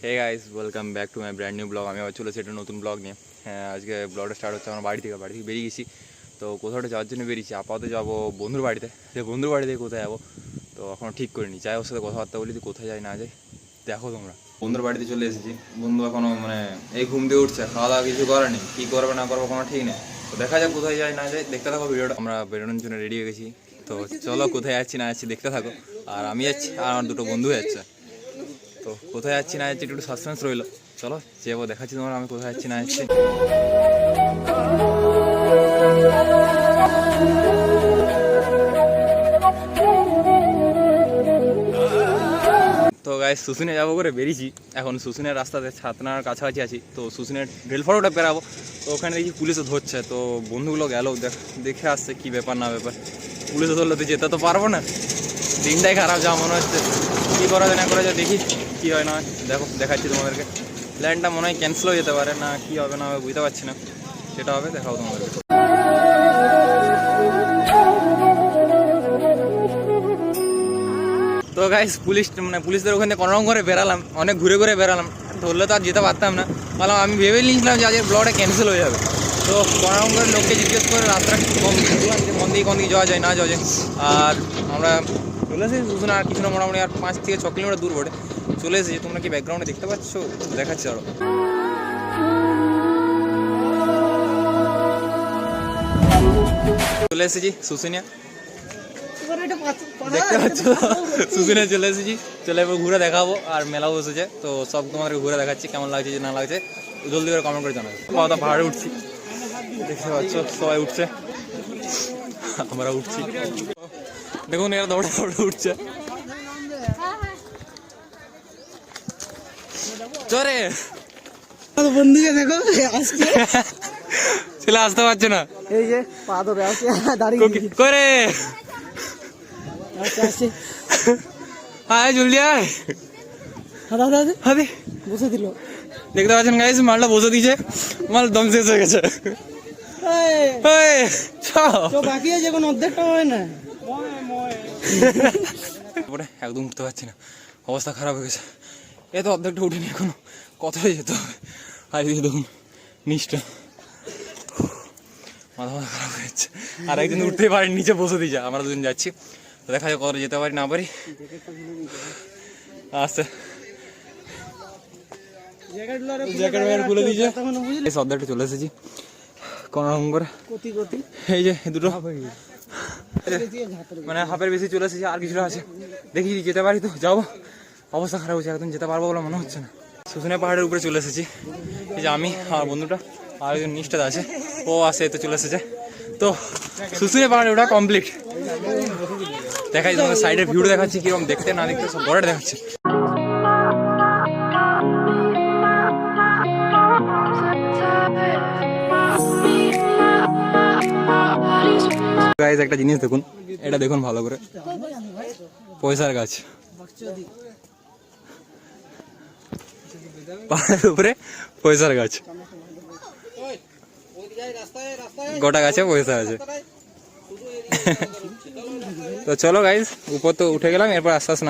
Hey guys, welcome back to my brand new blog. আমি আবার চলেছি একটা নতুন ব্লগ নিয়ে। হ্যাঁ, আজকে ব্লগটা স্টার্ট হচ্ছে আমার বাড়ি থেকে বেরিয়ে গেছি। তো কোথাওটা যাওয়ার জন্য বেরিয়েছি। আপাতত যাবো বন্ধুর বাড়িতে। যে বন্ধুর বাড়ি থেকে কোথায় যাবো তো এখনও ঠিক করিনি। যাই ওর সাথে কথাবার্তা বলি, কোথায় যাই না যাই দেখো তোমরা। বন্ধুর বাড়িতে চলে এসেছি। বন্ধু এখনও এই ঘুম দিয়ে উঠছে, খাওয়া দাওয়া কিছু করেনি। কী করবে না করবো কোনো ঠিক নেই। তো দেখা যাক কোথায় যাই না যাই, দেখতে থাকো ভিডিওটা। আমরা বেরোনোর জন্য রেডি হয়ে গেছি। তো চলো কোথায় যাচ্ছি না যাচ্ছি দেখতে থাকো। আর আমি যাচ্ছি আর আমার দুটো বন্ধু যাচ্ছে। তো কোথায় যাচ্ছি না যাচ্ছি একটু সাসপেন্স রইলো। চলো যাবো, দেখাচ্ছি তোমার আমি কোথায় যাচ্ছি না যাচ্ছি। তো গাইস, শুশুনে যাবো করে বেরিয়েছি। এখন শুশুনের রাস্তাতে ছাতনার কাছাকাছি আছি। তো শুশুনের রেল ফটকটা পেরাবো। তো ওখানে দেখি পুলিশও ধরছে। তো বন্ধুগুলো গেল দেখে আসছে কি ব্যাপার না ব্যাপার। পুলিশও ধরলে তো যেতে তো পারবো না। দিনটাই খারাপ যা মনে হচ্ছে। কী করা যায় না করা যায় দেখি কী হয় না হয়। দেখো দেখাচ্ছি তোমাদেরকে। প্ল্যানটা মনে হয় ক্যান্সেল হয়ে যেতে পারে, না কী হবে না হবে বুঝতে পারছি না। সেটা হবে, দেখাবো তোমাদেরকে। তো গাইস, পুলিশদের ওখানে কোনো রকম করে বেরালাম, অনেক ঘুরে ঘুরে বেরালাম। ধরলে তো আর যেতে পারতাম না। বললাম আমি ভেবে নিয়েছিলাম যে আজকের ব্লগটা ক্যান্সেল হয়ে যাবে। তো কোনো রকম করে লোককে জিজ্ঞেস করে রাস্তাটা কোন দিকে যাওয়া যায় না যাওয়া যায়। আর আমরা চলে এসেছি শুশুনে, আর কিছু না মোটামুটি আর 5 থেকে 6 কিলোমিটার দূর পড়ে চলে এসেছি। তোমরা কি ব্যাকগ্রাউন্ডে দেখতে পাচ্ছ? দেখাচ্ছি আরো। চলে এসেছি শুশুনিয়া, দেখতে পাচ্ছ। শুশুনিয়া চলে এসেছি। চলে এবার ঘুরে দেখাবো। আর মেলাও বসেছে, তো সব তোমাদেরকে ঘুরে দেখাচ্ছি। কেমন লাগছে যে না লাগছে জলদি করে কমেন্ট করে জানাবে। কথা পাহাড়ে উঠছি, দেখতে পাচ্ছ সবাই উঠছে, আমরা উঠছি। দেখুন এরা দৌড়ে দৌড়ে উঠছে। চরে বন্ধুকে দেখো ছেলে আসতে পারছে না, এই যে পা ধরে আছে দাঁড়িয়ে করে আয় জলদি আয়। বসে দিল, দেখতে পাচ্ছেন গাইস, মালটা বসে দিয়েছে। মাল দম শেষ হয়ে গেছে। বাকি আছে এখন অর্ধেকটা হয় না। একদম উঠতে পারছি না, অবস্থা খারাপ হয়ে গেছে। এ তো অর্ধেকটা উঠিনি এখনো, কতটাই যেতে হবে। আর এই দেখুন নিচটা, মাথা খারাপ হয়ে যাচ্ছে। আর একদিন উঠতেই পারি, নিচে বসে দিয়েছে। আমরা দুদিন যাচ্ছি, তো দেখা যায় কতটা যেতে পারি না পারি। আচ্ছা জ্যাকেট খুলে দিয়েছে। এই অর্ধেকটা চলে এসেছি কোনো রকম করে। এই যে দুটো হাফের বেশি চলে এসেছি, আর কিছুটা আছে। দেখি যেতে পারি তো যাবো। অবস্থা খারাপ হচ্ছে, একদম যেতে পারবো বলে মনে হচ্ছে না। শুশুনিয়া পাহাড়ের উপরে চলে এসেছি। এই যে আমি আর বন্ধুটা আর একজন নিষ্ঠা আছে, ও আসে তো চলে এসেছে। তো শুশুনিয়া পাহাড়ে ওটা কমপ্লিট। দেখাই তোমাদের সাইডের ভিউটা দেখাচ্ছি, কিরকম দেখতে না দেখতে সব বড়টা দেখাচ্ছে। গাইস, একটা জিনিস দেখুন, এটা দেখুন ভালো করে, পয়সার গাছ। পাহাড়ের উপরে পয়সার গাছ, গোটা গাছে পয়সা আছে। তো চলো গাইস, উপর তো উঠে গেলাম, এরপর আস্তে আস্তে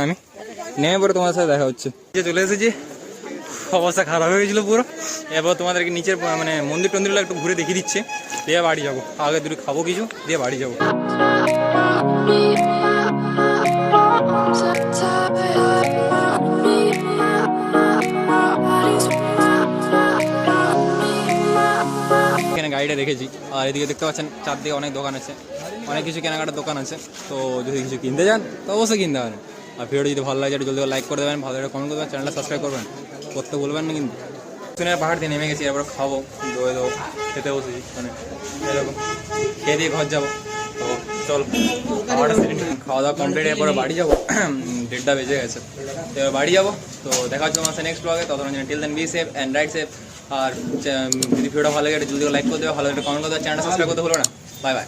নেমে পরে তোমার সাথে দেখা হচ্ছে। চলে এসেছি, অবস্থা খারাপ হয়ে গেছিলো পুরো। এরপর তোমাদেরকে নিচের মন্দির টন্দিরগুলো একটু ঘুরে দেখিয়ে দিচ্ছে, দিয়ে বাড়ি যাবো। আগে দুটো খাবো কিছু, দিয়ে বাড়ি যাবো। এখানে গাড়িটা রেখেছি, আর এদিকে দেখতে পাচ্ছেন চারদিকে অনেক দোকান আছে, অনেক কিছু কেনাকাটার দোকান আছে। তো যদি কিছু কিনতে যান তো অবশ্যই কিনতে পারেন। আর ভিডিওটা যদি ভালো লাগে একটু জলদি লাইক করে দেবেন, ভালো একটা কমেন্ট করবেন, চ্যানেলটা সাবস্ক্রাইব করবেন, করতে বলবেন না কিন্তু। শুশুনিয়া পাহাড় দিয়ে নেমে গেছি, এরপর খাবো, দই দেবো, খেতে বসেছি। এরকম খেয়ে দিয়ে ঘর যাবো। তো চল, খাওয়া দাওয়া কমপ্লিট, এরপরে বাড়ি যাবো। 1:30 বেজে গেছে, তো এবার বাড়ি যাবো। তো দেখা হচ্ছে তোমার সাথে নেক্সট ব্লগে। ততক্ষণ till then be safe and right safe. আর যদি ভিডিওটা ভালো লাগে জলদি লাইক করে দেবে, ভালো একটা কমেন্ট করে দেবে, চ্যানেলটা সাবস্ক্রাইব করতে ভুলো না। Bye bye.